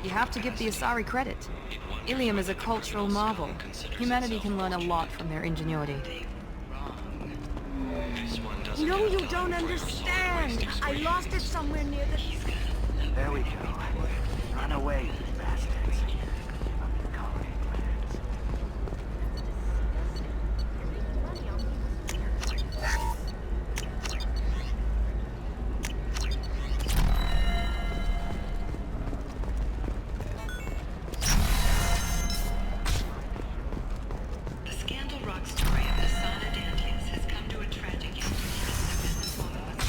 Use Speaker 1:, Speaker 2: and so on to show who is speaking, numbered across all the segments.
Speaker 1: You have to give the Asari credit. Ilium is a cultural marvel. Humanity can learn a lot from their ingenuity.
Speaker 2: No, you don't understand. I lost it somewhere near the...
Speaker 3: There we go. Run away, you bastards. Colony plans.
Speaker 4: The scandal rock story of the Sana Dantius has come to a tragic end.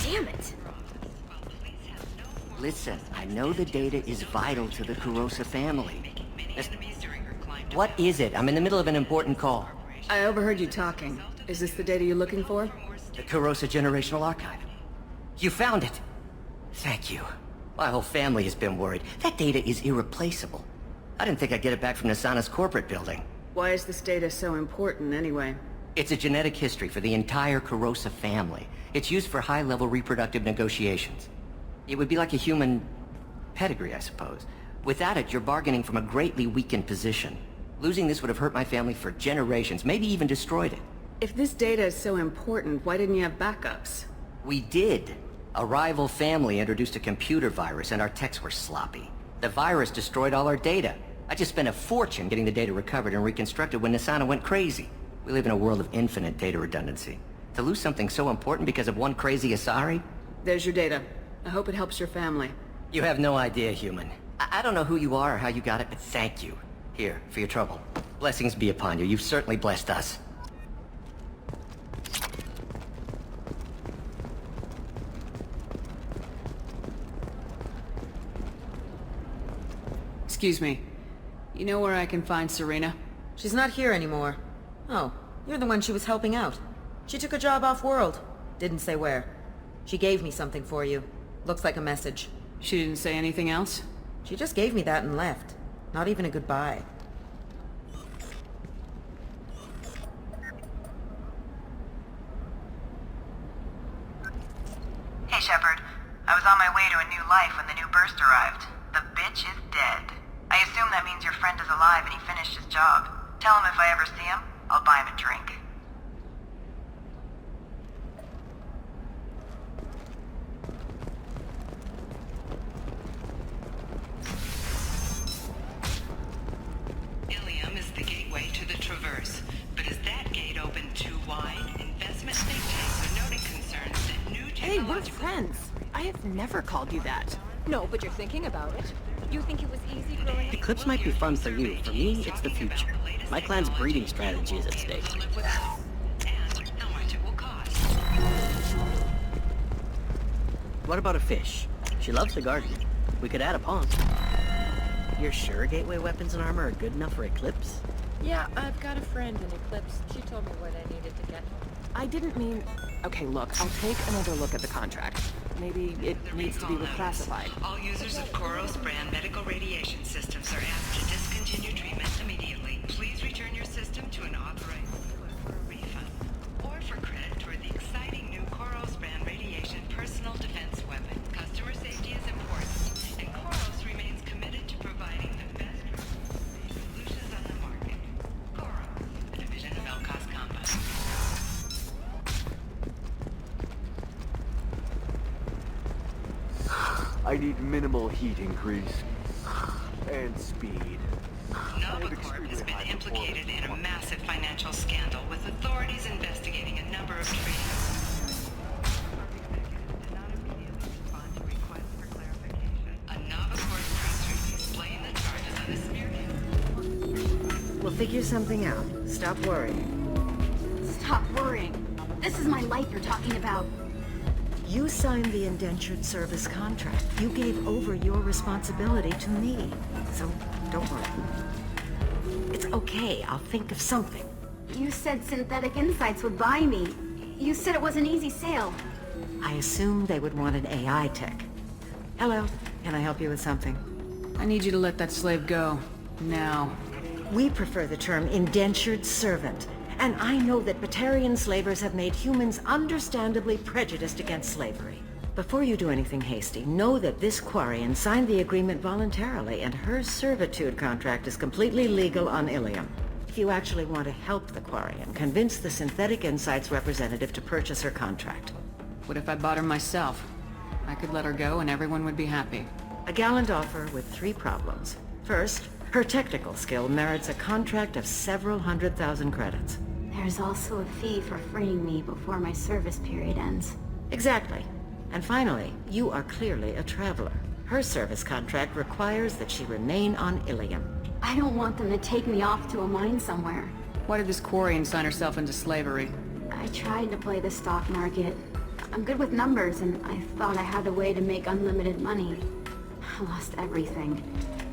Speaker 2: Damn it!
Speaker 3: Listen, I know the data is vital to the Kurosa family. What is it? I'm in the middle of an important call.
Speaker 5: I overheard you talking. Is this the data you're looking for?
Speaker 3: The Kurosa Generational Archive. You found it! Thank you. My whole family has been worried. That data is irreplaceable. I didn't think I'd get it back from Nasana's corporate building.
Speaker 5: Why is this data so important, anyway?
Speaker 3: It's a genetic history for the entire Kurosa family. It's used for high-level reproductive negotiations. It would be like a human pedigree, I suppose. Without it, you're bargaining from a greatly weakened position. Losing this would have hurt my family for generations, maybe even destroyed it.
Speaker 5: If this data is so important, why didn't you have backups?
Speaker 3: We did. A rival family introduced a computer virus and our techs were sloppy. The virus destroyed all our data. I just spent a fortune getting the data recovered and reconstructed when Nasana went crazy. We live in a world of infinite data redundancy. To lose something so important because of one crazy Asari?
Speaker 5: There's your data. I hope it helps your family.
Speaker 3: You have no idea, human. I don't know who you are or how you got it, but thank you. Here, for your trouble. Blessings be upon you. You've certainly blessed us.
Speaker 5: Excuse me. You know where I can find Serena?
Speaker 1: She's not here anymore. Oh, you're the one she was helping out. She took a job off-world. Didn't say where. She gave me something for you. Looks like a message.
Speaker 5: She didn't say anything else?
Speaker 1: She just gave me that and left. Not even a goodbye.
Speaker 6: Hey, Shepard. I was on my way to a new life when the new burst arrived. The bitch is dead. I assume that means your friend is alive and he finished his job. Tell him if I ever see him, I'll buy him a drink.
Speaker 4: Ilium is the gateway to the Traverse, but is that gate open too wide? Investment think tanks are noting concerns that new
Speaker 2: Hey, we're
Speaker 4: technological...
Speaker 2: friends. I have never called you that. No, but you're thinking about it. You think it was easy growing up?
Speaker 7: Eclipse might be fun for you. For me, it's the future. My clan's breeding strategy is at stake.
Speaker 4: And how much it will cost.
Speaker 7: What about a fish? She loves the garden. We could add a pond. You're sure gateway weapons and armor are good enough for Eclipse?
Speaker 2: Yeah, I've got a friend in Eclipse. She told me what I needed to get. I didn't mean... Okay, look, I'll take another look at the contract. Maybe it needs to be reclassified.
Speaker 4: All users of Koros brand medical radiation systems are asked to discontinue treatment immediately. Please return your system to an authorized dealer for a refund or for credit toward the exciting new Koros brand radiation personal defense weapon. Customer safety is important, and Koros remains committed to providing the best solutions on the market. Koros, a division of Elcos Combat.
Speaker 8: I need minimal heat increase. And speed.
Speaker 4: Novacorp has been implicated in a massive financial scandal with authorities investigating a number of trades. A Novacorp press release explained the charges on a spearhead.
Speaker 9: We'll figure something out. Stop worrying.
Speaker 2: Stop worrying. This is my life you're talking about.
Speaker 9: You signed the indentured service contract. You gave over your responsibility to me. So, don't worry. It's okay. I'll think of something.
Speaker 2: You said Synthetic Insights would buy me. You said it was an easy sale.
Speaker 9: I assumed they would want an AI tech. Hello. Can I help you with something?
Speaker 5: I need you to let that slave go. Now.
Speaker 9: We prefer the term indentured servant. And I know that Batarian slavers have made humans understandably prejudiced against slavery. before you do anything hasty, know that this Quarian signed the agreement voluntarily, and her servitude contract is completely legal on Ilium. If you actually want to help the Quarian, convince the Synthetic Insights representative to purchase her contract.
Speaker 2: What if I bought her myself? I could let her go and everyone would be happy.
Speaker 9: A gallant offer with 3 problems. First, her technical skill merits a contract of several 100,000 credits.
Speaker 10: There's also a fee for freeing me before my service period ends.
Speaker 9: Exactly. And finally, you are clearly a traveler. Her service contract requires that she remain on Ilium.
Speaker 10: I don't want them to take me off to a mine somewhere.
Speaker 2: Why did this Quarian sign herself into slavery?
Speaker 10: I tried to play the stock market. I'm good with numbers, and I thought I had a way to make unlimited money. I lost everything.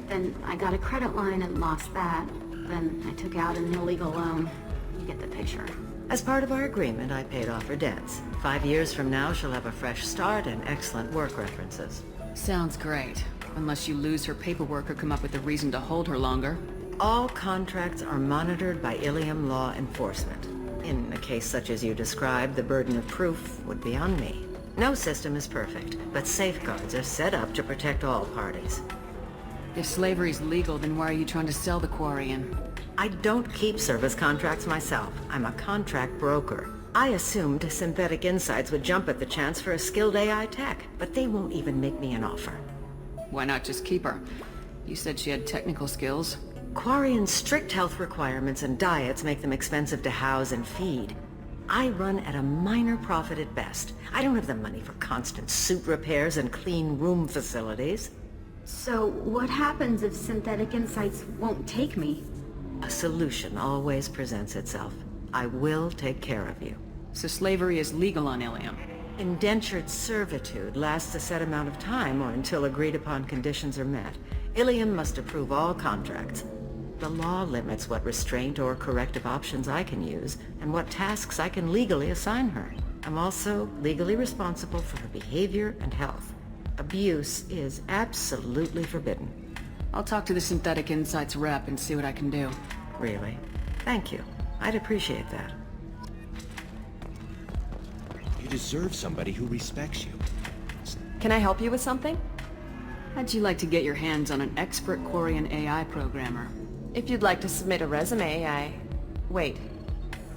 Speaker 10: Then I got a credit line and lost that. Then I took out an illegal loan. You get the picture.
Speaker 9: As part of our agreement, I paid off her debts. 5 years from now, she'll have a fresh start and excellent work references.
Speaker 2: Sounds great. Unless you lose her paperwork or come up with a reason to hold her longer.
Speaker 9: All contracts are monitored by Ilium law enforcement. In a case such as you described, the burden of proof would be on me. No system is perfect, but safeguards are set up to protect all parties.
Speaker 2: If slavery's legal, then why are you trying to sell the Quarian?
Speaker 9: I don't keep service contracts myself. I'm a contract broker. I assumed Synthetic Insights would jump at the chance for a skilled AI tech, but they won't even make me an offer.
Speaker 2: Why not just keep her? You said she had technical skills.
Speaker 9: Quarian's strict health requirements and diets make them expensive to house and feed. I run at a minor profit at best. I don't have the money for constant suit repairs and clean room facilities.
Speaker 10: So what happens if Synthetic Insights won't take me?
Speaker 9: A solution always presents itself. I will take care of you.
Speaker 2: So slavery is legal on Ilium.
Speaker 9: Indentured servitude lasts a set amount of time or until agreed upon conditions are met. Ilium must approve all contracts. The law limits what restraint or corrective options I can use and what tasks I can legally assign her. I'm also legally responsible for her behavior and health. Abuse is absolutely forbidden.
Speaker 2: I'll talk to the Synthetic Insights rep and see what I can do.
Speaker 9: Really? Thank you. I'd appreciate that.
Speaker 11: You deserve somebody who respects you.
Speaker 12: Can I help you with something?
Speaker 2: How'd you like to get your hands on an expert Quarian AI programmer?
Speaker 12: If you'd like to submit a resume, Wait.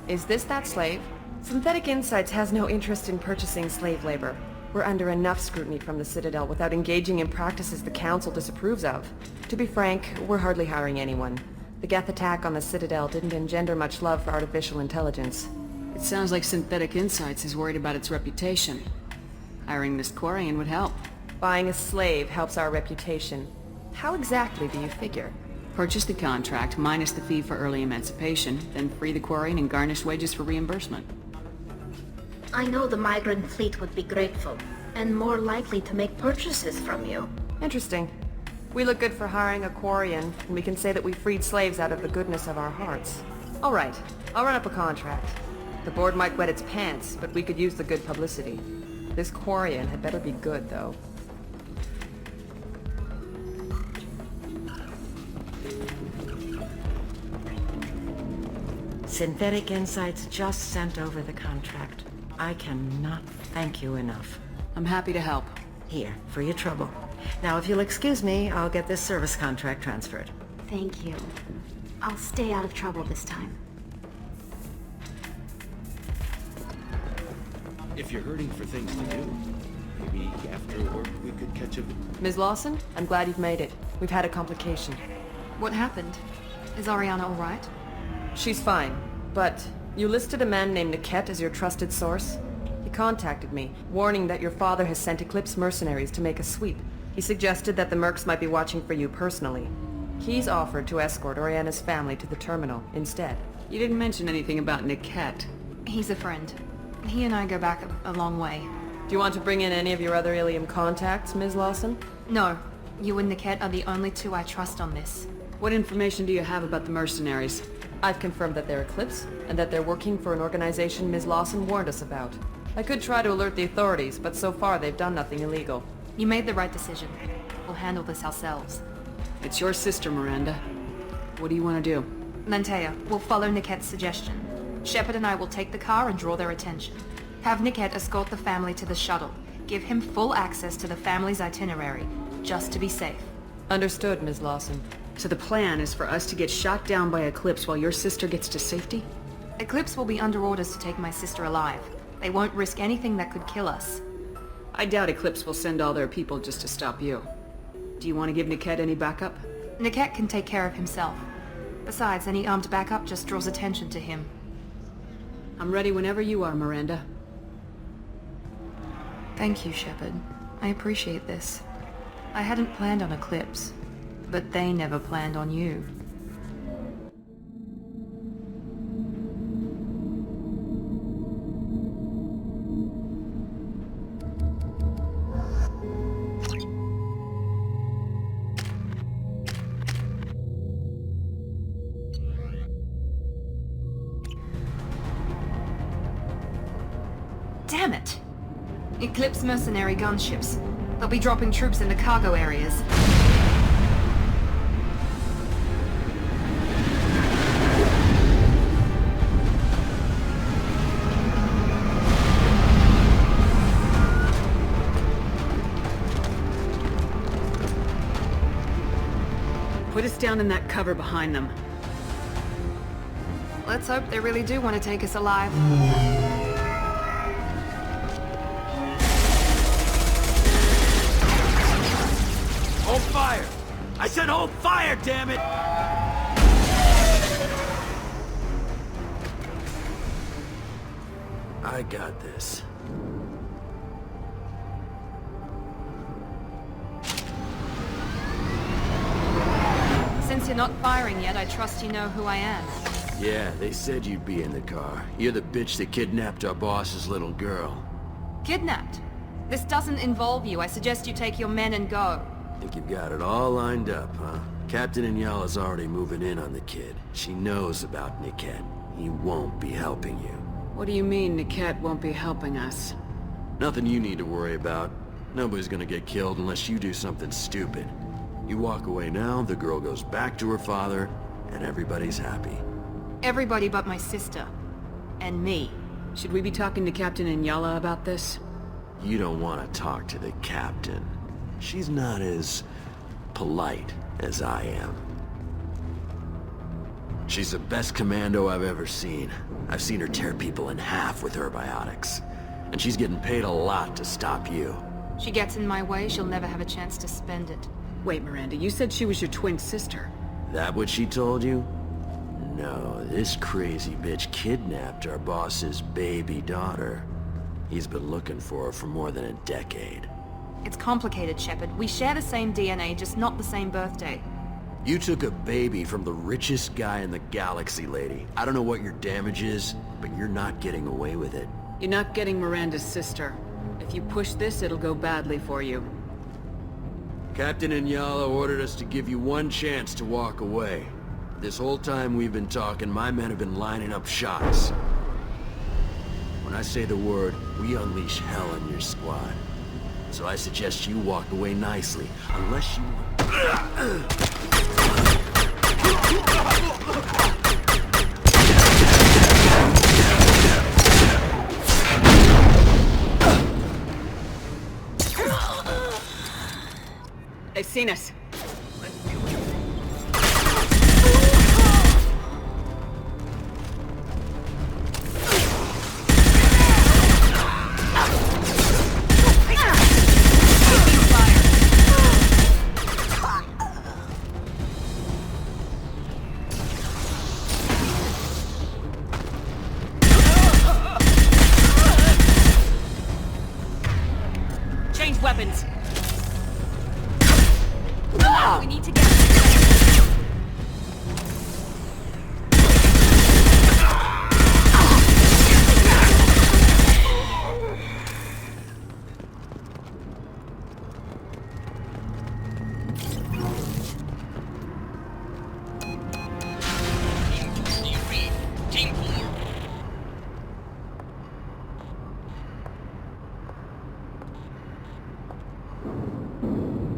Speaker 12: Is this that slave? Synthetic Insights has no interest in purchasing slave labor. We're under enough scrutiny from the Citadel without engaging in practices the Council disapproves of. To be frank, we're hardly hiring anyone. The Geth attack on the Citadel didn't engender much love for artificial intelligence.
Speaker 2: It sounds like Synthetic Insights is worried about its reputation. Hiring this Quarian would help.
Speaker 12: Buying a slave helps our reputation. How exactly do you figure?
Speaker 2: Purchase the contract, minus the fee for early emancipation, then free the Quarian and garnish wages for reimbursement.
Speaker 10: I know the migrant fleet would be grateful, and more likely to make purchases from you.
Speaker 12: Interesting. We look good for hiring a Quarian, and we can say that we freed slaves out of the goodness of our hearts. All right, I'll run up a contract. The board might wet its pants, but we could use the good publicity. This Quarian had better be good, though.
Speaker 9: Synthetic Insights just sent over the contract. I cannot thank you enough.
Speaker 2: I'm happy to help.
Speaker 9: Here, for your trouble. Now, if you'll excuse me, I'll get this service contract transferred.
Speaker 10: Thank you. I'll stay out of trouble this time.
Speaker 11: If you're hurting for things to do, maybe after work we could catch a...
Speaker 12: Ms. Lawson, I'm glad you've made it. We've had a complication.
Speaker 13: What happened? Is Ariana all right?
Speaker 12: She's fine, but you listed a man named Niket as your trusted source. He contacted me, warning that your father has sent Eclipse mercenaries to make a sweep. He suggested that the mercs might be watching for you personally. He's offered to escort Oriana's family to the terminal instead.
Speaker 2: You didn't mention anything about Niket.
Speaker 13: He's a friend. He and I go back a long way.
Speaker 12: Do you want to bring in any of your other Ilium contacts, Ms. Lawson?
Speaker 13: No. You and Niket are the only two I trust on this.
Speaker 2: What information do you have about the mercenaries?
Speaker 12: I've confirmed that they're Eclipse, and that they're working for an organization Ms. Lawson warned us about. I could try to alert the authorities, but so far they've done nothing illegal.
Speaker 13: You made the right decision. We'll handle this ourselves.
Speaker 2: It's your sister, Miranda. What do you want to do?
Speaker 13: Lantea, we'll follow Niket's suggestion. Shepard and I will take the car and draw their attention. Have Niket escort the family to the shuttle. Give him full access to the family's itinerary, just to be safe.
Speaker 12: Understood, Ms. Lawson.
Speaker 5: So the plan is for us to get shot down by Eclipse while your sister gets to safety?
Speaker 13: Eclipse will be under orders to take my sister alive. They won't risk anything that could kill us.
Speaker 5: I doubt Eclipse will send all their people just to stop you. Do you want to give Niket any backup?
Speaker 13: Niket can take care of himself. Besides, any armed backup just draws attention to him.
Speaker 5: I'm ready whenever you are, Miranda.
Speaker 13: Thank you, Shepard. I appreciate this. I hadn't planned on Eclipse, but they never planned on you. Damn it! Eclipse mercenary gunships. They'll be dropping troops in the cargo areas.
Speaker 5: Put us down in that cover behind them.
Speaker 13: Let's hope they really do want to take us alive.
Speaker 11: Hold fire! I said hold fire, damn it! I got this.
Speaker 13: Since you're not firing yet, I trust you know who I am.
Speaker 11: Yeah, they said you'd be in the car. You're the bitch that kidnapped our boss's little girl.
Speaker 13: Kidnapped? This doesn't involve you. I suggest you take your men and go.
Speaker 11: Think you've got it all lined up, huh? Captain Inyala's already moving in on the kid. She knows about Niket. He won't be helping you.
Speaker 5: What do you mean Niket won't be helping us?
Speaker 11: Nothing you need to worry about. Nobody's gonna get killed unless you do something stupid. You walk away now, the girl goes back to her father, and everybody's happy.
Speaker 13: Everybody but my sister. And me.
Speaker 5: Should we be talking to Captain Inyala about this?
Speaker 11: You don't want to talk to the captain. She's not as polite as I am. She's the best commando I've ever seen. I've seen her tear people in half with her biotics. And she's getting paid a lot to stop you.
Speaker 13: She gets in my way, she'll never have a chance to spend it.
Speaker 5: Wait, Miranda, you said she was your twin sister.
Speaker 11: That what she told you? No, this crazy bitch kidnapped our boss's baby daughter. He's been looking for her for more than a decade.
Speaker 13: It's complicated, Shepard. We share the same DNA, just not the same birthday.
Speaker 11: You took a baby from the richest guy in the galaxy, lady. I don't know what your damage is, but you're not getting away with it.
Speaker 5: You're not getting Miranda's sister. If you push this, it'll go badly for you.
Speaker 11: Captain Inyala ordered us to give you one chance to walk away. This whole time we've been talking, my men have been lining up shots. When I say the word, we unleash hell in your squad. So I suggest you walk away nicely, unless you want...
Speaker 5: They've seen us.
Speaker 13: Change weapons. We need to get...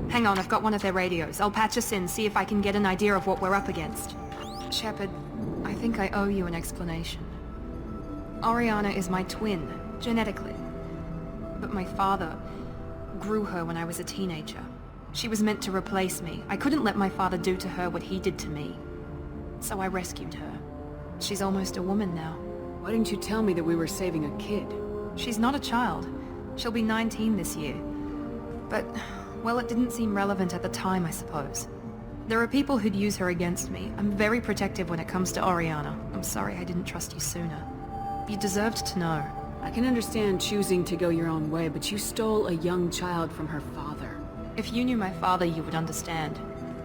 Speaker 13: Hang on, I've got one of their radios. I'll patch us in, see if I can get an idea of what we're up against. Shepard, I think I owe you an explanation. Oriana is my twin, genetically. But my father, grew her when I was a teenager. She was meant to replace me. I couldn't let my father do to her what he did to me. So I rescued her. She's almost a woman now.
Speaker 5: Why didn't you tell me that we were saving a kid?
Speaker 13: She's not a child. She'll be 19 this year. But, well, it didn't seem relevant at the time, I suppose. There are people who'd use her against me. I'm very protective when it comes to Oriana. I'm sorry I didn't trust you sooner. You deserved to know.
Speaker 5: I can understand choosing to go your own way, but you stole a young child from her father.
Speaker 13: If you knew my father, you would understand.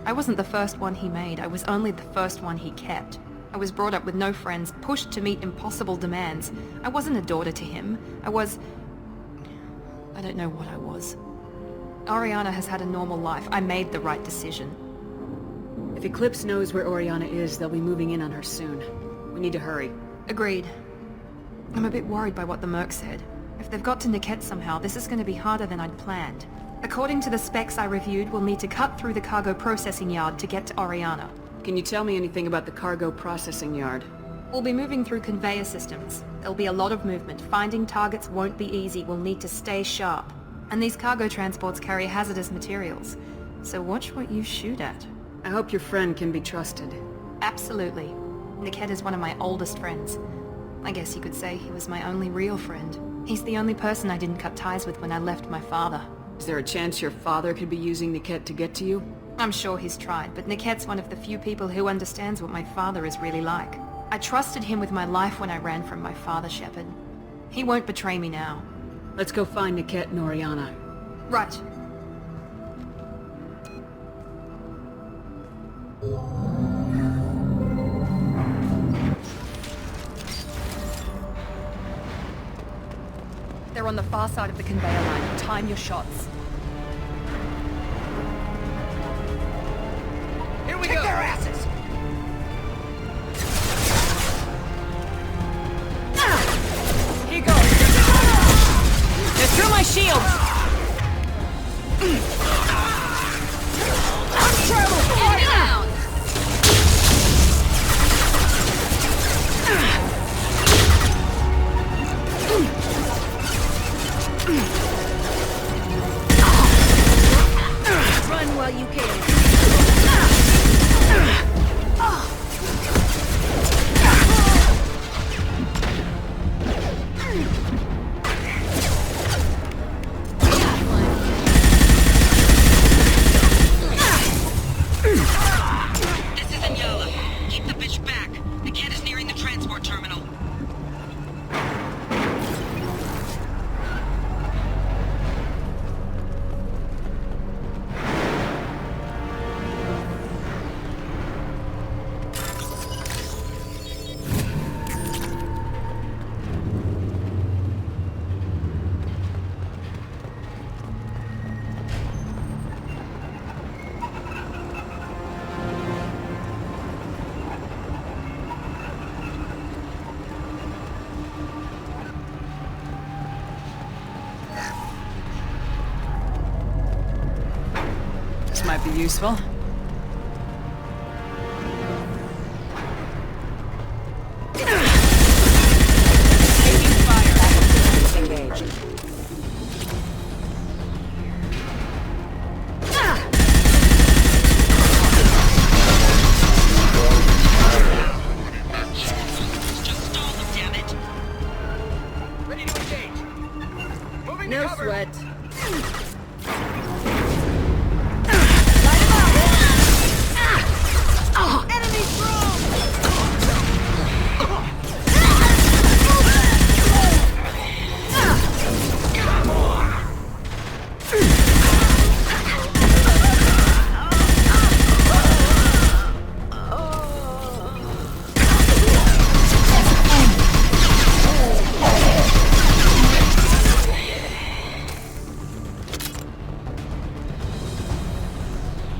Speaker 13: I wasn't the first one he made. I was only the first one he kept. I was brought up with no friends, pushed to meet impossible demands. I wasn't a daughter to him. I don't know what I was. Oriana has had a normal life. I made the right decision.
Speaker 5: If Eclipse knows where Oriana is, they'll be moving in on her soon. We need to hurry.
Speaker 13: Agreed. I'm a bit worried by what the Merc said. If they've got to Niket somehow, this is going to be harder than I'd planned. According to the specs I reviewed, we'll need to cut through the cargo processing yard to get to Oriana.
Speaker 5: Can you tell me anything about the cargo processing yard?
Speaker 13: We'll be moving through conveyor systems. There'll be a lot of movement. Finding targets won't be easy. We'll need to stay sharp. And these cargo transports carry hazardous materials. So watch what you shoot at.
Speaker 5: I hope your friend can be trusted.
Speaker 13: Absolutely. Niket is one of my oldest friends. I guess you could say he was my only real friend. He's the only person I didn't cut ties with when I left my father.
Speaker 5: Is there a chance your father could be using Niket to get to you?
Speaker 13: I'm sure he's tried, but Niket's one of the few people who understands what my father is really like. I trusted him with my life when I ran from my father, Shepard. He won't betray me now.
Speaker 5: Let's go find Niket and Oriana.
Speaker 13: Right. They're on the far side of the conveyor line. Time your shots.
Speaker 7: Here we go! Kick their asses!
Speaker 2: Here goes! They're through my shield!
Speaker 13: Enemy down!
Speaker 7: Run while you can.
Speaker 4: This is Anyala. Keep the bitch back. The cat is nearing the transport terminal.
Speaker 2: This might be useful. Taking fire. Engaged.
Speaker 4: Just stall them, damn it.
Speaker 7: Ready to engage. Moving to
Speaker 9: No
Speaker 7: cover.
Speaker 9: sweat.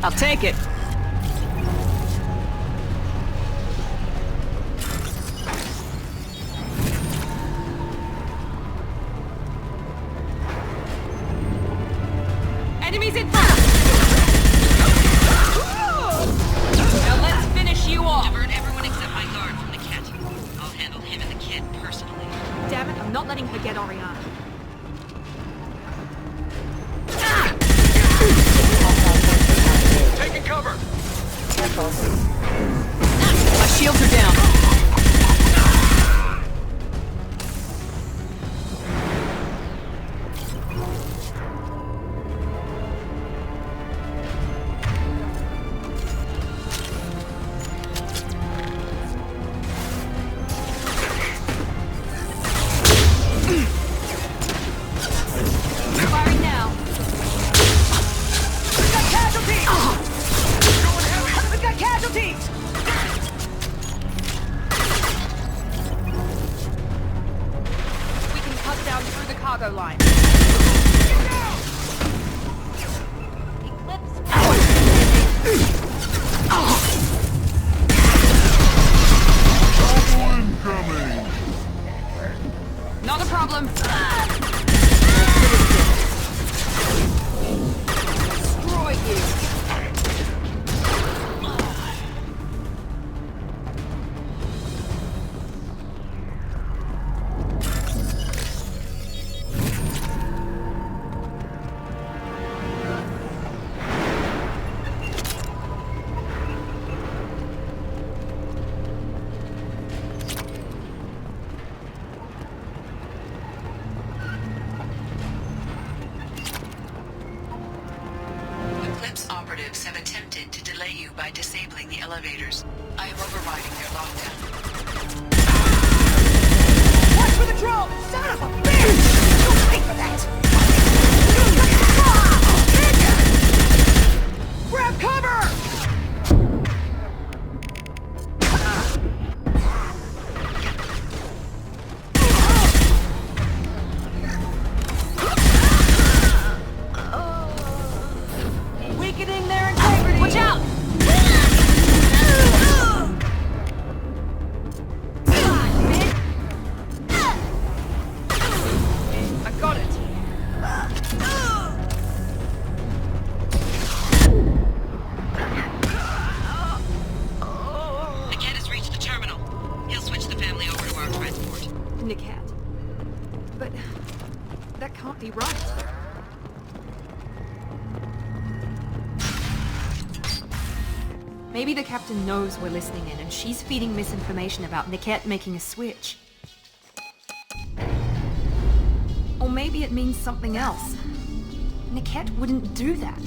Speaker 2: I'll take it.
Speaker 13: Enemies in front! Now let's finish you off!
Speaker 4: Divert everyone except my guard from the cat. I'll handle him and the kid personally.
Speaker 13: Damn it, I'm not letting her get Oriana.
Speaker 4: operatives have attempted to delay you by disabling the elevators. I am overriding their lockdown.
Speaker 14: Watch for the drone! Son of a bitch! You'll pay for that! Grab cover!
Speaker 2: Weakening their integrity! Watch out! I got it!
Speaker 4: Niket has reached the terminal. He'll switch the family over to our transport.
Speaker 13: Niket. But that can't be right. Maybe the captain knows we're listening in and she's feeding misinformation about Niket making a switch. Or maybe it means something else. Niket wouldn't do that.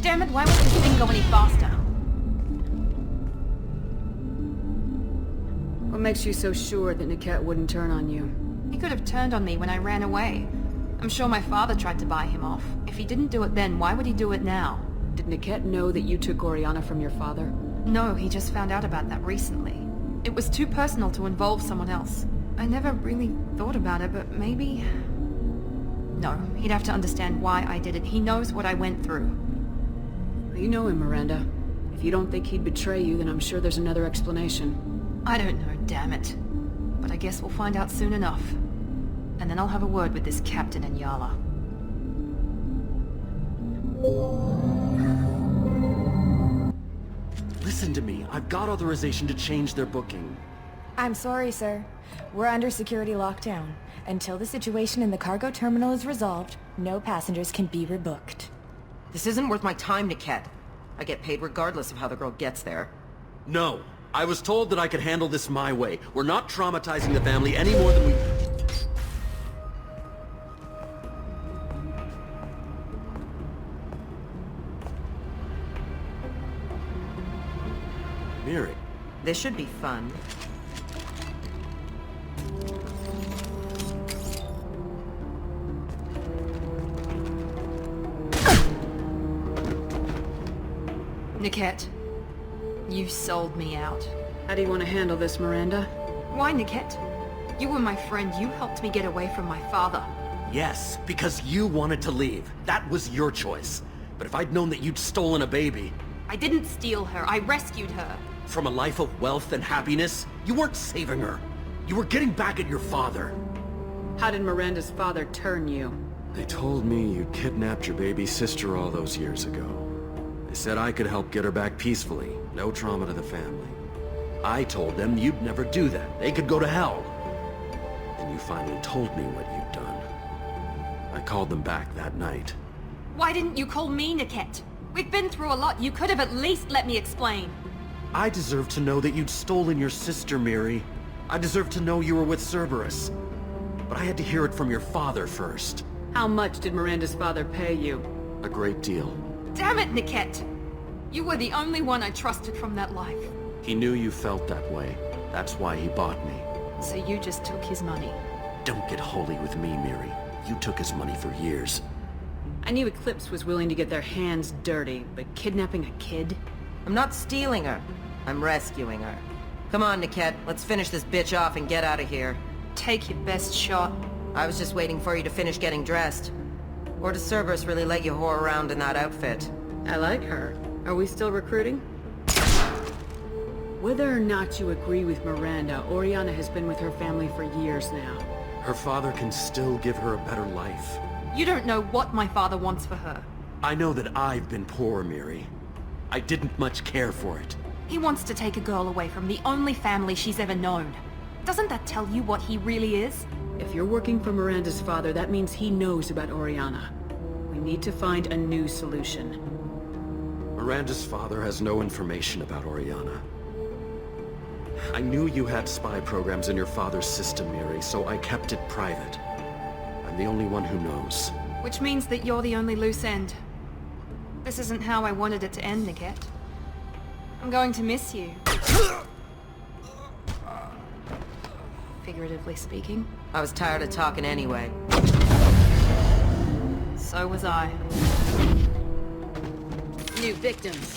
Speaker 13: Damn it, why won't this thing go any faster?
Speaker 5: What makes you so sure that Niket wouldn't turn on you?
Speaker 13: He could have turned on me when I ran away. I'm sure my father tried to buy him off. If he didn't do it then, why would he do it now?
Speaker 5: Did Niket know that you took Oriana from your father?
Speaker 13: No, he just found out about that recently. It was too personal to involve someone else. I never really thought about it, but maybe... No, he'd have to understand why I did it. He knows what I went through.
Speaker 5: You know him, Miranda. If you don't think he'd betray you, then I'm sure there's another explanation.
Speaker 13: I don't know, damn it. But I guess we'll find out soon enough. And then I'll have a word with this captain and Yala.
Speaker 11: Listen to me. I've got authorization to change their booking.
Speaker 15: I'm sorry, sir. We're under security lockdown. Until the situation in the cargo terminal is resolved, no passengers can be rebooked.
Speaker 1: This isn't worth my time, Niket. I get paid regardless of how the girl gets there.
Speaker 11: No. I was told that I could handle this my way. We're not traumatizing the family any more than we... Miri.
Speaker 1: This should be fun.
Speaker 13: Niket, you sold me out.
Speaker 5: How do you want to handle this, Miranda?
Speaker 13: Why, Niket? You were my friend. You helped me get away from my father.
Speaker 11: Yes, because you wanted to leave. That was your choice. But if I'd known that you'd stolen a baby...
Speaker 13: I didn't steal her. I rescued her.
Speaker 11: From a life of wealth and happiness, you weren't saving her. You were getting back at your father.
Speaker 5: How did Miranda's father turn you?
Speaker 11: They told me you'd kidnapped your baby sister all those years ago. They said I could help get her back peacefully. No trauma to the family. I told them you'd never do that. They could go to hell. Then you finally told me what you'd done. I called them back that night.
Speaker 13: Why didn't you call me, Niket? We've been through a lot. You could have at least let me explain.
Speaker 11: I deserve to know that you'd stolen your sister, Miri. I deserve to know you were with Cerberus. But I had to hear it from your father first.
Speaker 5: How much did Miranda's father pay you?
Speaker 11: A great deal.
Speaker 13: Damn it, Niket! You were the only one I trusted from that life.
Speaker 11: He knew you felt that way. That's why he bought me.
Speaker 13: So you just took his money?
Speaker 11: Don't get holy with me, Miri. You took his money for years.
Speaker 5: I knew Eclipse was willing to get their hands dirty, but kidnapping a kid?
Speaker 1: I'm not stealing her. I'm rescuing her. Come on, Niket. Let's finish this bitch off and get out of here.
Speaker 13: Take your best shot.
Speaker 1: I was just waiting for you to finish getting dressed. Or does Cerberus really let you whore around in that outfit?
Speaker 5: I like her. Are we still recruiting? Whether or not you agree with Miranda, Oriana has been with her family for years now.
Speaker 11: Her father can still give her a better life.
Speaker 13: You don't know what my father wants for her.
Speaker 11: I know that I've been poor, Miri. I didn't much care for it.
Speaker 13: He wants to take a girl away from the only family she's ever known. Doesn't that tell you what he really is?
Speaker 5: If you're working for Miranda's father, that means he knows about Oriana. We need to find a new solution.
Speaker 11: Miranda's father has no information about Oriana. I knew you had spy programs in your father's system, Miri, so I kept it private. I'm the only one who knows.
Speaker 13: Which means that you're the only loose end. This isn't how I wanted it to end, Niket. I'm going to miss you. Figuratively speaking.
Speaker 1: I was tired of talking anyway.
Speaker 13: So was I.
Speaker 5: New victims.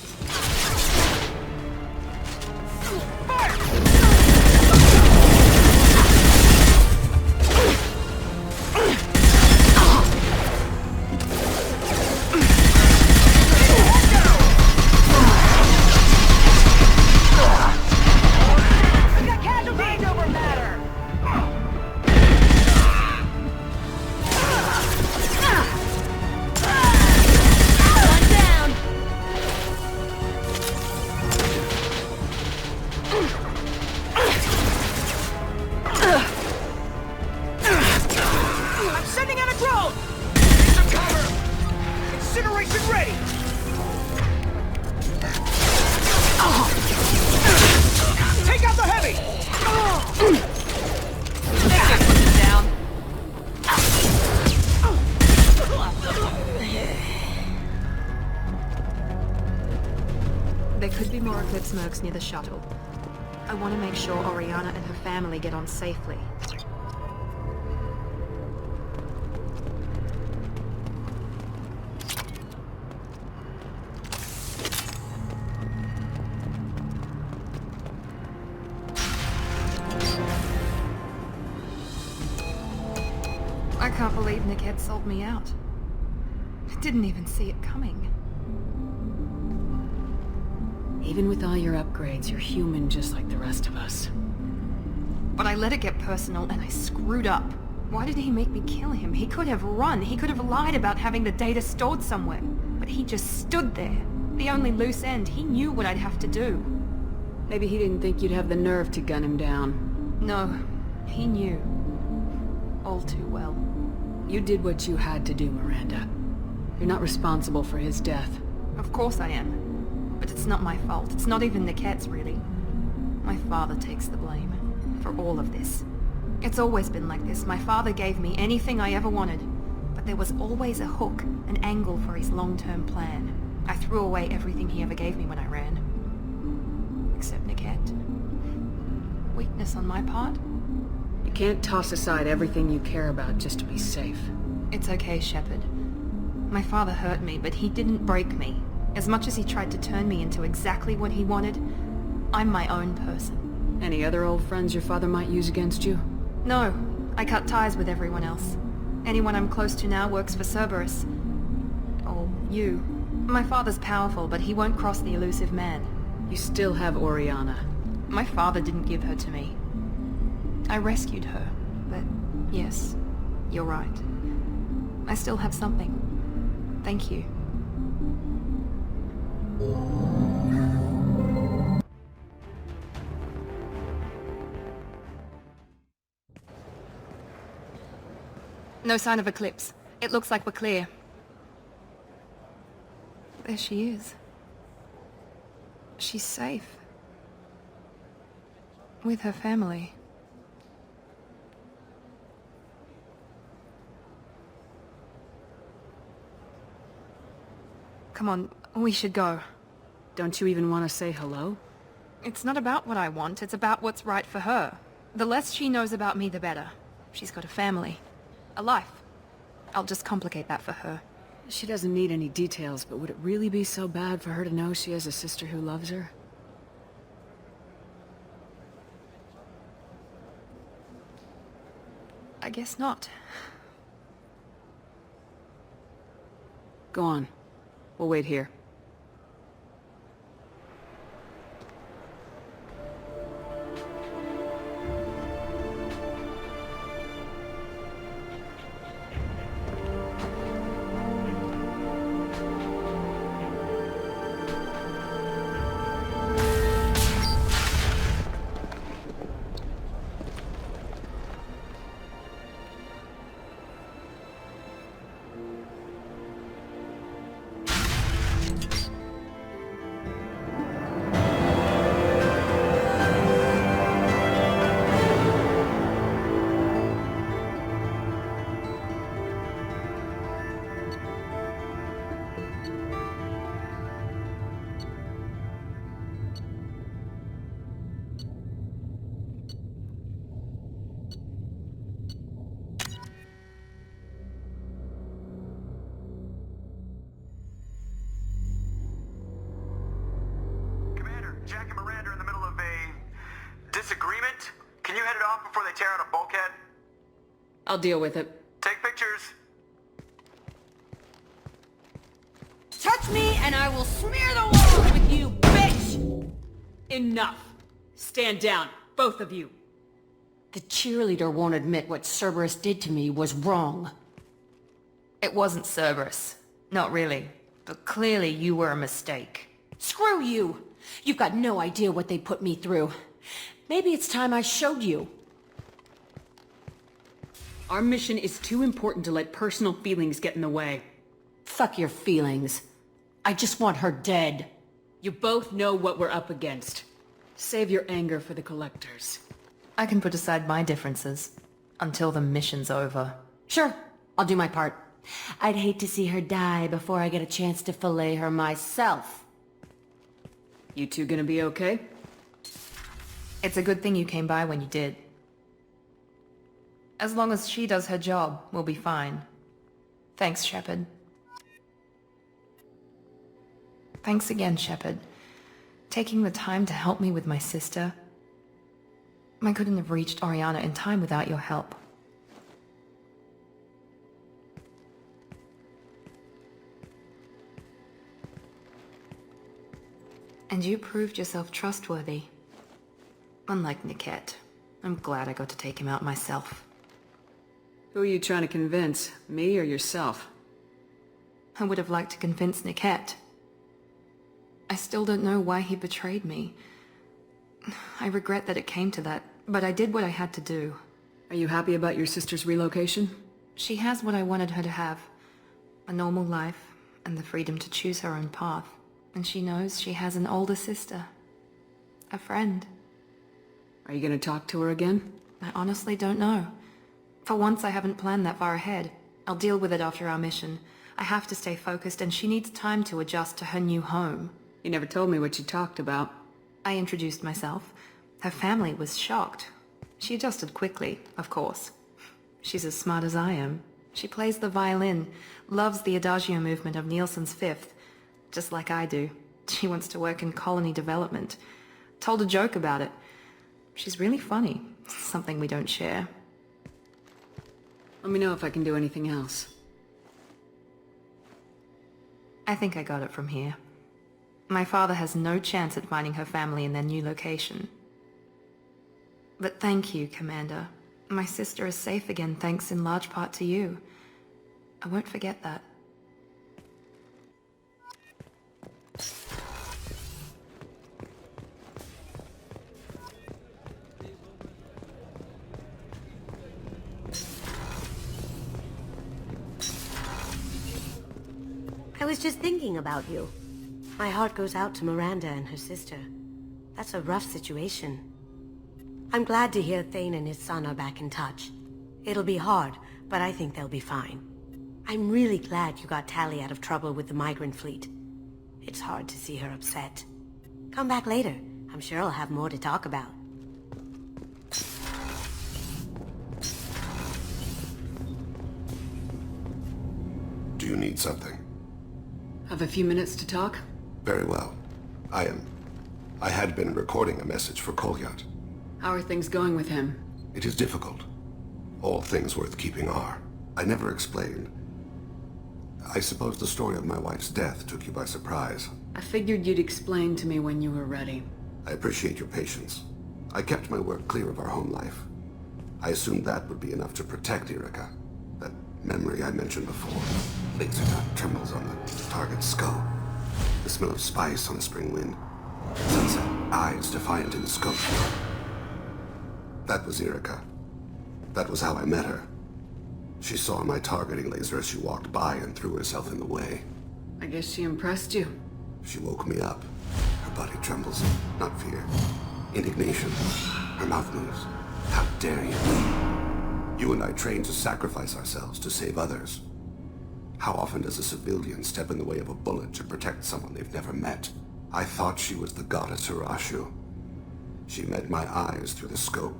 Speaker 13: Near the shuttle. I want to make sure Oriana and her family get on safely. I can't believe Niket sold me out. I didn't even see it coming.
Speaker 5: Even with all your upgrades, you're human just like the rest of us.
Speaker 13: But I let it get personal and I screwed up. Why did he make me kill him? He could have run. He could have lied about having the data stored somewhere. But he just stood there. The only loose end. He knew what I'd have to do.
Speaker 5: Maybe he didn't think you'd have the nerve to gun him down.
Speaker 13: No, he knew. All too well.
Speaker 5: You did what you had to do, Miranda. You're not responsible for his death.
Speaker 13: Of course I am. But it's not my fault. It's not even Niket's, really. My father takes the blame for all of this. It's always been like this. My father gave me anything I ever wanted, but there was always a hook, an angle for his long-term plan. I threw away everything he ever gave me when I ran. Except Niket. Weakness on my part?
Speaker 5: You can't toss aside everything you care about just to be safe.
Speaker 13: It's okay, Shepard. My father hurt me, but he didn't break me. As much as he tried to turn me into exactly what he wanted, I'm my own person.
Speaker 5: Any other old friends your father might use against you?
Speaker 13: No, I cut ties with everyone else. Anyone I'm close to now works for Cerberus. Or you. My father's powerful, but he won't cross the elusive man.
Speaker 5: You still have Oriana.
Speaker 13: My father didn't give her to me. I rescued her, but yes, you're right. I still have something. Thank you. No sign of Eclipse. It looks like we're clear. There she is. She's safe. With her family. Come on, we should go.
Speaker 5: Don't you even want to say hello?
Speaker 13: It's not about what I want, it's about what's right for her. The less she knows about me, the better. She's got a family. A life. I'll just complicate that for her.
Speaker 5: She doesn't need any details, but would it really be so bad for her to know she has a sister who loves her?
Speaker 13: I guess not.
Speaker 5: Go on. We'll wait here.
Speaker 16: off before they tear out a bulkhead?
Speaker 5: I'll deal with it.
Speaker 16: Take pictures.
Speaker 5: Touch me and I will smear the walls with you, bitch! Enough. Stand down, both of you.
Speaker 17: The cheerleader won't admit what Serrice did to me was wrong.
Speaker 13: It wasn't Serrice. Not really. But clearly you were a mistake.
Speaker 17: Screw you! You've got no idea what they put me through. Maybe it's time I showed you.
Speaker 5: Our mission is too important to let personal feelings get in the way.
Speaker 17: Fuck your feelings. I just want her dead.
Speaker 5: You both know what we're up against. Save your anger for the collectors.
Speaker 13: I can put aside my differences. Until the mission's over.
Speaker 17: Sure, I'll do my part. I'd hate to see her die before I get a chance to fillet her myself.
Speaker 5: You two gonna be okay?
Speaker 13: It's a good thing you came by when you did. As long as she does her job, we'll be fine. Thanks, Shepard. Thanks again, Shepard. Taking the time to help me with my sister. I couldn't have reached Oriana in time without your help. And you proved yourself trustworthy. Unlike Niket, I'm glad I got to take him out myself.
Speaker 5: Who are you trying to convince? Me or yourself?
Speaker 13: I would have liked to convince Niket. I still don't know why he betrayed me. I regret that it came to that, but I did what I had to do.
Speaker 5: Are you happy about your sister's relocation?
Speaker 13: She has what I wanted her to have. A normal life, and the freedom to choose her own path. And she knows she has an older sister. A friend.
Speaker 5: Are you gonna talk to her again?
Speaker 13: I honestly don't know. For once I haven't planned that far ahead. I'll deal with it after our mission. I have to stay focused and she needs time to adjust to her new home.
Speaker 5: You never told me what you talked about.
Speaker 13: I introduced myself. Her family was shocked. She adjusted quickly, of course. She's as smart as I am. She plays the violin, loves the adagio movement of Nielsen's Fifth, just like I do. She wants to work in colony development. Told a joke about it. She's really funny, something we don't share.
Speaker 5: Let me know if I can do anything else.
Speaker 13: I think I got it from here. My father has no chance at finding her family in their new location. But thank you, Commander. My sister is safe again thanks in large part to you. I won't forget that.
Speaker 18: I was just thinking about you. My heart goes out to Miranda and her sister. That's a rough situation. I'm glad to hear Thane and his son are back in touch. It'll be hard, but I think they'll be fine. I'm really glad you got Tally out of trouble with the migrant fleet. It's hard to see her upset. Come back later. I'm sure I'll have more to talk about.
Speaker 19: Do you need something?
Speaker 5: Have a few minutes to talk?
Speaker 19: Very well. I had been recording a message for Kolyat.
Speaker 5: How are things going with him?
Speaker 19: It is difficult. All things worth keeping are. I never explained. I suppose the story of my wife's death took you by surprise.
Speaker 5: I figured you'd explain to me when you were ready.
Speaker 19: I appreciate your patience. I kept my work clear of our home life. I assumed that would be enough to protect Erica. That memory I mentioned before. Laser dot trembles on the target's skull. The smell of spice on the spring wind. Sunset, eyes defiant in the scope. That was Erica. That was how I met her. She saw my targeting laser as she walked by and threw herself in the way.
Speaker 5: I guess she impressed you.
Speaker 19: She woke me up. Her body trembles. Not fear. Indignation. Her mouth moves. How dare you? You and I trained to sacrifice ourselves to save others. How often does a civilian step in the way of a bullet to protect someone they've never met? I thought she was the goddess Hirashu. She met my eyes through the scope,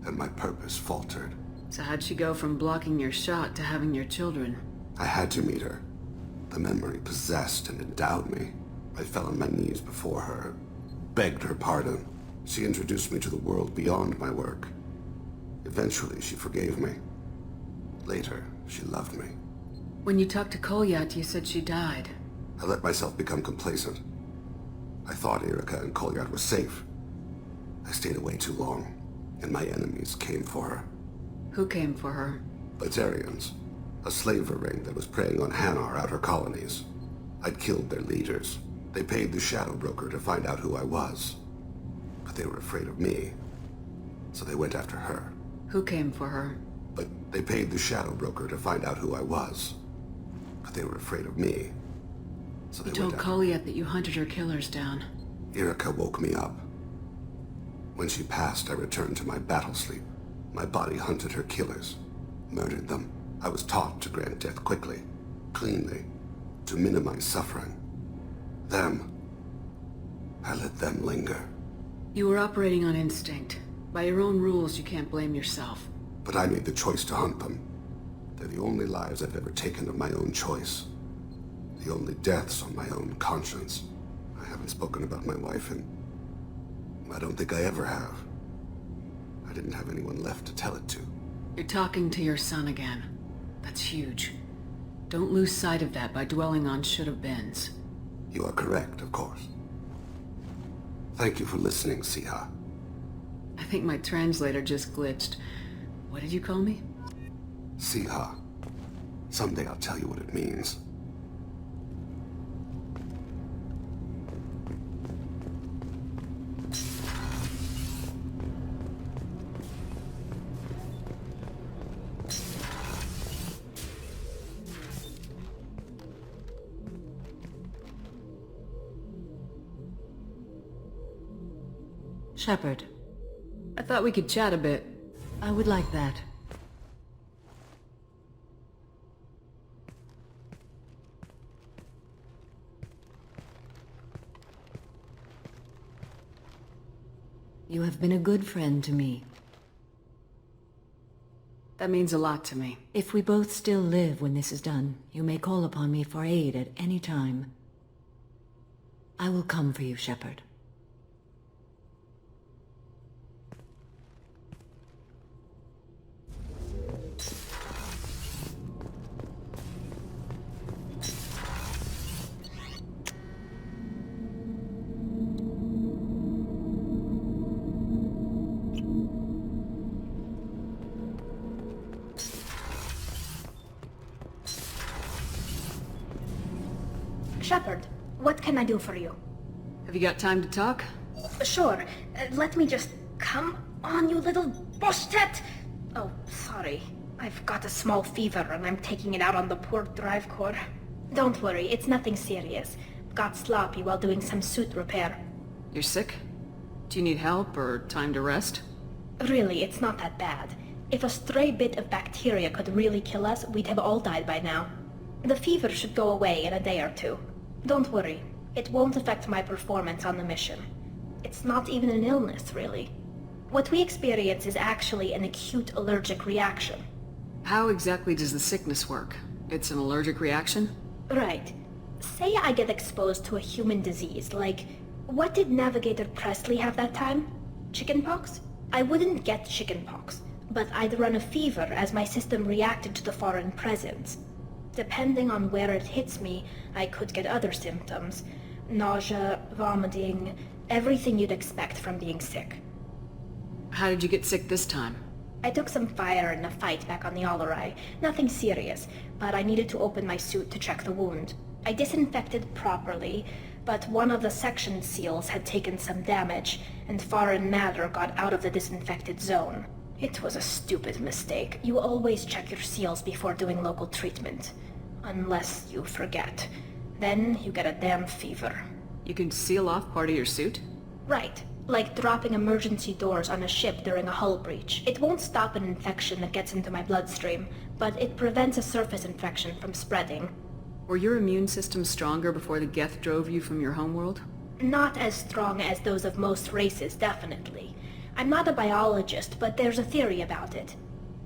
Speaker 19: and my purpose faltered.
Speaker 5: So how'd she go from blocking your shot to having your children?
Speaker 19: I had to meet her. The memory possessed and endowed me. I fell on my knees before her, begged her pardon. She introduced me to the world beyond my work. Eventually, she forgave me. Later, she loved me.
Speaker 5: When you talked to Kolyat, you said she died.
Speaker 19: I let myself become complacent. I thought Erica and Kolyat were safe. I stayed away too long, and my enemies came for her.
Speaker 5: Who came for her?
Speaker 19: Batarians, a slaver ring that was preying on Hanar outer colonies. I'd killed their leaders. They paid the Shadow Broker to find out who I was. But they were afraid of me, so they went after her.
Speaker 5: Who came for her?
Speaker 19: But they paid the Shadow Broker to find out who I was. But they were afraid of me, so they
Speaker 5: You told Kolyat that you hunted her killers down.
Speaker 19: Erica woke me up. When she passed, I returned to my battle sleep. My body hunted her killers, murdered them. I was taught to grant death quickly, cleanly, to minimize suffering. I let them linger.
Speaker 5: You were operating on instinct. By your own rules, you can't blame yourself.
Speaker 19: But I made the choice to hunt them. They're the only lives I've ever taken of my own choice. The only deaths on my own conscience. I haven't spoken about my wife, and I don't think I ever have. I didn't have anyone left to tell it to.
Speaker 5: You're talking to your son again. That's huge. Don't lose sight of that by dwelling on should-have-beens.
Speaker 19: You are correct, of course. Thank you for listening, Siha.
Speaker 5: I think my translator just glitched. What did you call me?
Speaker 19: Siha. Someday I'll tell you what it means.
Speaker 17: Shepard.
Speaker 5: I thought we could chat a bit.
Speaker 17: I would like that. You have been a good friend to me.
Speaker 5: That means a lot to me.
Speaker 17: If we both still live when this is done, you may call upon me for aid at any time. I will come for you, Shepard.
Speaker 20: Shepard, what can I do for you?
Speaker 5: Have you got time to talk?
Speaker 20: Sure. Let me just... Come on, you little bushtet! Oh, sorry. I've got a small fever and I'm taking it out on the poor drive core. Don't worry, it's nothing serious. Got sloppy while doing some suit repair.
Speaker 5: You're sick? Do you need help or time to rest?
Speaker 20: Really, it's not that bad. If a stray bit of bacteria could really kill us, we'd have all died by now. The fever should go away in a day or two. Don't worry, it won't affect my performance on the mission. It's not even an illness, really. What we experience is actually an acute allergic reaction.
Speaker 5: How exactly does the sickness work? It's an allergic reaction?
Speaker 20: Right. Say I get exposed to a human disease, like... What did Navigator Presley have that time? Chickenpox? I wouldn't get chickenpox, but I'd run a fever as my system reacted to the foreign presence. Depending on where it hits me, I could get other symptoms. Nausea, vomiting, everything you'd expect from being sick.
Speaker 5: How did you get sick this time?
Speaker 20: I took some fire in a fight back on the Alarai. Nothing serious, but I needed to open my suit to check the wound. I disinfected properly, but one of the section seals had taken some damage, and foreign matter got out of the disinfected zone. It was a stupid mistake. You always check your seals before doing local treatment. Unless you forget. Then you get a damn fever.
Speaker 5: You can seal off part of your suit?
Speaker 20: Right. Like dropping emergency doors on a ship during a hull breach. It won't stop an infection that gets into my bloodstream, but it prevents a surface infection from spreading.
Speaker 5: Were your immune systems stronger before the Geth drove you from your homeworld?
Speaker 20: Not as strong as those of most races, definitely. I'm not a biologist, but there's a theory about it.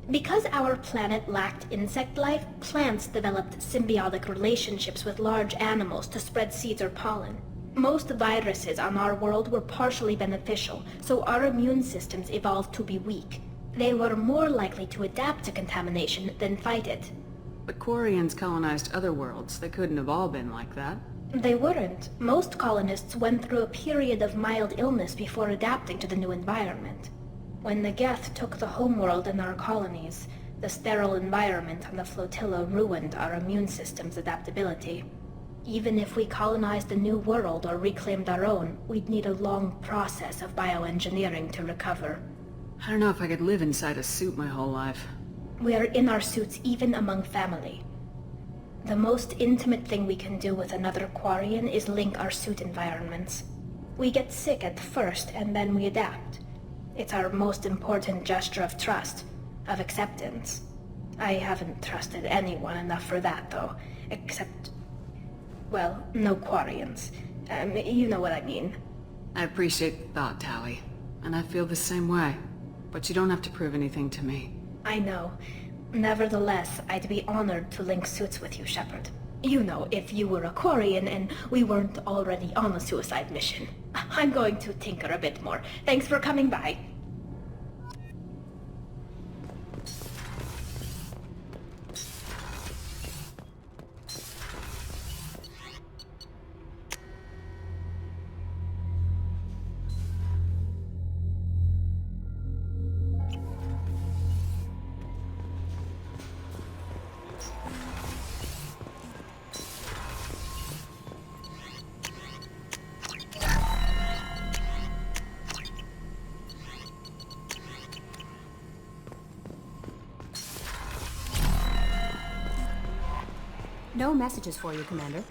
Speaker 20: Because our planet lacked insect life, plants developed symbiotic relationships with large animals to spread seeds or pollen. Most viruses on our world were partially beneficial, so our immune systems evolved to be weak. They were more likely to adapt to contamination than fight it.
Speaker 5: But Quarians colonized other worlds. They couldn't have all been like that.
Speaker 20: They weren't. Most colonists went through a period of mild illness before adapting to the new environment. When the Geth took the homeworld in our colonies, the sterile environment on the flotilla ruined our immune system's adaptability. Even if we colonized a new world or reclaimed our own, we'd need a long process of bioengineering to recover.
Speaker 5: I don't know if I could live inside a suit my whole life.
Speaker 20: We are in our suits even among family. The most intimate thing we can do with another Quarian is link our suit environments. We get sick at first and then we adapt. It's our most important gesture of trust, of acceptance. I haven't trusted anyone enough for that though, except... well, no Quarians. You know what I mean.
Speaker 5: I appreciate the thought, Tally. And I feel the same way. But you don't have to prove anything to me.
Speaker 20: I know. Nevertheless, I'd be honored to link suits with you, Shepard. You know, if you were a Quarian and we weren't already on a suicide mission. I'm going to tinker a bit more. Thanks for coming by.
Speaker 21: No messages for you, Commander.